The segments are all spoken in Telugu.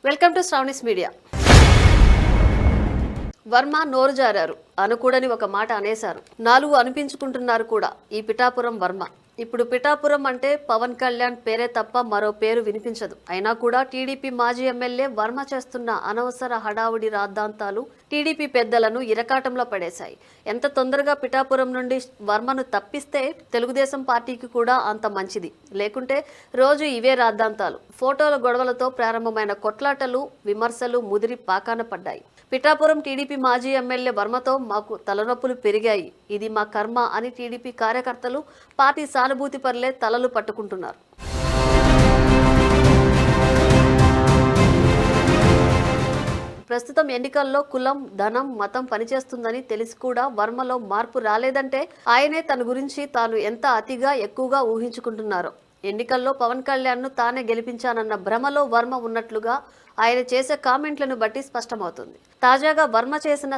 Welcome to Sravani's media. Varma నోరు జారారు, అనకూడని ఒక మాట అనేశారు. 4 అనిపించుకుంటున్నారు కూడా ఈ పిఠాపురం వర్మ. ఇప్పుడు పిఠాపురం అంటే పవన్ కళ్యాణ్ పేరే తప్ప మరో పేరు వినిపించదు. అయినా కూడా టీడీపీ మాజీ ఎమ్మెల్యే వర్మ చేస్తున్న అనవసర హడావుడి రాద్ధాంతాలు టీడీపీ పెద్దలను ఇరకాటంలో పడేశాయి. ఎంత తొందరగా పిఠాపురం నుండి వర్మను తప్పిస్తే తెలుగుదేశం పార్టీకి కూడా అంత మంచిది. లేకుంటే రోజు ఇవే రాద్ధాంతాలు, ఫోటోల గొడవలతో ప్రారంభమైన కొట్లాటలు, విమర్శలు ముదిరి పాకాన పడ్డాయి. పిఠాపురం టీడీపీ మాజీ ఎమ్మెల్యే వర్మతో మాకు తలనొప్పులు పెరిగాయి, ఇది మా కర్మ అని టీడీపీ కార్యకర్తలు, పార్టీ సానుభూతి పరులే తలలు పట్టుకుంటున్నారు. ప్రస్తుతం ఎన్నికల్లో కులం, ధనం, మతం పనిచేస్తుందని తెలిసి కూడా వర్మలో మార్పు రాలేదంటే ఆయనే తన గురించి తాను ఎంత అతిగా ఎక్కువగా ఊహించుకుంటున్నారో. ఎన్నికల్లో పవన్ కళ్యాణ్ను తానే గెలిపించానన్న భ్రమలో వర్మ ఉన్నట్లుగా ఆయన చేసే కామెంట్లను బట్టి స్పష్టమవుతుంది. తాజాగా వర్మ చేసిన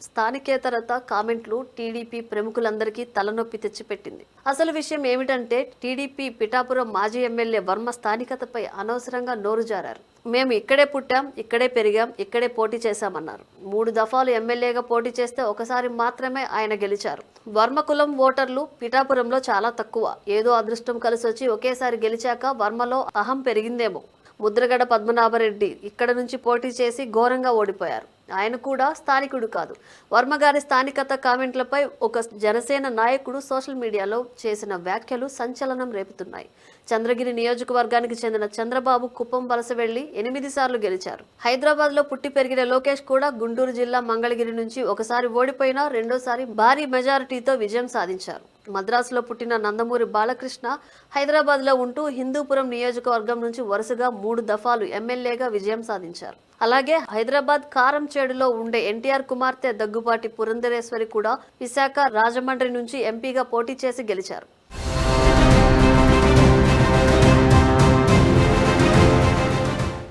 స్థానికేతరత కామెంట్లు టీడీపీ ప్రముఖులందరికీ తలనొప్పి తెచ్చిపెట్టింది. అసలు విషయం ఏమిటంటే టీడీపీ పిఠాపురం మాజీ ఎమ్మెల్యే వర్మ స్థానికతపై అనవసరంగా నోరు జారారు. మేము ఇక్కడే పుట్టాం, ఇక్కడే పెరిగాం, ఇక్కడే పోటీ చేశామన్నారు. 3 దఫాలు ఎమ్మెల్యేగా పోటీ చేస్తే ఒకసారి మాత్రమే ఆయన గెలిచారు. వర్మ కులం ఓటర్లు పిఠాపురంలో చాలా తక్కువ. ఏదో అదృష్టం కలిసొచ్చి ఒకేసారి గెలిచాక వర్మలో అహం పెరిగిందేమో. ముద్రగడ పద్మనాభరెడ్డి ఇక్కడ నుంచి పోటీ చేసి ఘోరంగా ఓడిపోయారు. ఆయన కూడా స్థానికుడు కాదు. వర్మ గారి స్థానికత కామెంట్లపై ఒక జనసేన నాయకుడు సోషల్ మీడియాలో చేసిన వ్యాఖ్యలు సంచలనం రేపుతున్నాయి. చంద్రగిరి నియోజకవర్గానికి చెందిన చంద్రబాబు కుప్పం వలస వెళ్లి 8 సార్లు గెలిచారు. హైదరాబాద్ లో పుట్టి పెరిగిన లోకేష్ కూడా గుంటూరు జిల్లా మంగళగిరి నుంచి ఒకసారి ఓడిపోయినా రెండోసారి భారీ మెజారిటీతో విజయం సాధించారు. మద్రాసులో పుట్టిన నందమూరి బాలకృష్ణ హైదరాబాద్ లో ఉంటూ హిందూపురం నియోజకవర్గం నుంచి వరుసగా 3 దఫాలు ఎమ్మెల్యేగా విజయం సాధించారు. అలాగే హైదరాబాద్ కారంచేడులో ఉండే ఎన్టీఆర్ కుమార్తె దగ్గుబాటి పురంధరేశ్వరి కూడా విశాఖ, రాజమండ్రి నుంచి ఎంపీగా పోటీ చేసి గెలిచారు.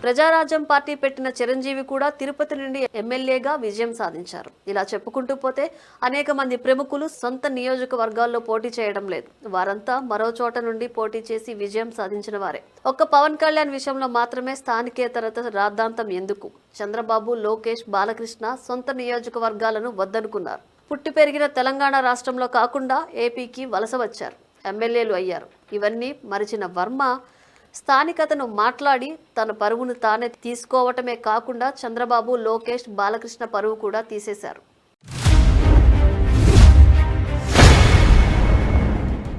ప్రజారాజ్యం పార్టీ పెట్టిన చిరంజీవి కూడా తిరుపతి నుండి ఎమ్మెల్యేగా విజయం సాధించారు. ఇలా చెప్పుకుంటూ పోతే అనేక మంది ప్రముఖులు సొంత నియోజకవర్గాల్లో పోటీ చేయడం లేదు. వారంతా మరో చోట నుండి పోటీ చేసి విజయం సాధించిన వారే. ఒక్క పవన్ కళ్యాణ్ విషయంలో మాత్రమే స్థానికేతరత రాద్ధాంతం ఎందుకు? చంద్రబాబు, లోకేష్, బాలకృష్ణ సొంత నియోజకవర్గాలను వద్దనుకున్నారు. పుట్టి పెరిగిన తెలంగాణ రాష్ట్రంలో కాకుండా ఏపీకి వలస వచ్చారు, ఎమ్మెల్యేలు అయ్యారు. ఇవన్నీ మరిచిన వర్మ స్థానికతను మాట్లాడి తన పరువును తానే తీసుకోవటమే కాకుండా చంద్రబాబు, లోకేష్, బాలకృష్ణ పరువు కూడా తీసేశారు.